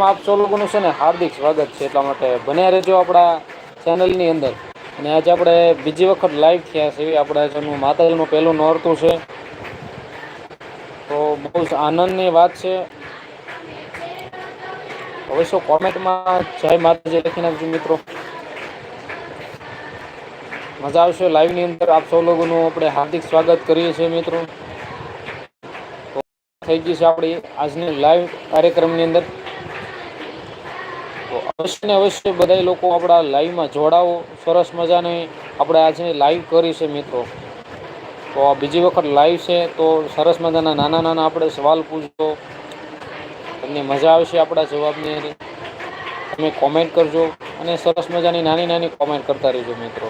આપ સૌ લોકોનું છે ને હાર્દિક સ્વાગત છે, એટલા માટે બન્યા રહેજો આપણા ચેનલની અંદર. અને આજે આપણે બીજી વખત લાઈવ થયા છે, આપણે માતાજીનું પહેલું નોરતું છે. તો બહુ જ આનંદની વાત છે. અવશ્ય કોમેન્ટમાં જય માતાજી લખી નાખજો મિત્રો. મજા આવશે લાઈવની અંદર આપ સૌ લોકોનું આપણે હાર્દિક સ્વાગત કરીએ છીએ મિત્રો. થઈ ગઈ છે આપણી આજની લાઈવ કાર્યક્રમની અંદર. તો અવશ્ય ને અવશ્ય બધા લોકો આપણા લાઈવમાં જોડાવો. સરસ મજાની આપણે આજની લાઈવ કરી છે મિત્રો. તો આ બીજી વખત લાઈવ છે, તો સરસ મજાના નાના નાના આપણે સવાલ પૂછજો. તમને મજા આવશે આપણા જવાબની અંદર. તમે કોમેન્ટ કરજો અને સરસ મજાની નાની નાની કોમેન્ટ કરતા રહીજો મિત્રો.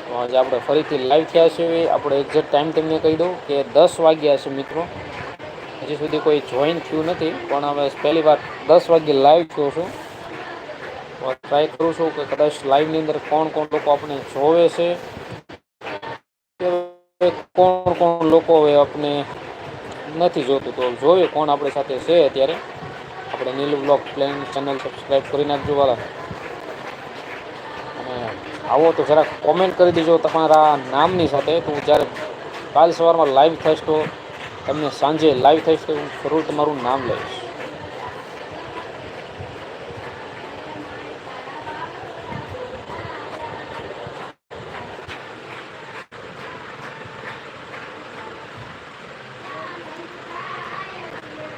તો આજે આપણે ફરીથી લાઈવ થયા છીએ. આપણે એક્ઝેક્ટ ટાઈમ તમને કહી દઉં કે 10 વાગ્યા છે મિત્રો. હજી સુધી કોઈ જોઈન થયું નથી, પણ હવે પહેલી વાર 10 વાગ્યે લાઈવ થયો છું. ટ્રાય કરું છું કે કદાચ લાઈવની અંદર કોણ કોણ લોકો આપણે જોવે છે, કોણ કોણ લોકો હવે આપણે નથી જોતું. તો જોઈએ કોણ આપણી સાથે છે અત્યારે. આપણે Nilu blog plane channel subscribe કરી નાખજો વાળા. અને આવો તો જરાક કોમેન્ટ કરી દેજો તમારા નામની સાથે. તો હું જ્યારે કાલ સવારમાં લાઈવ થઈશ, તો તમને સાંજે લાઈવ થઈશ તો હું જરૂર તમારું નામ લઈશ.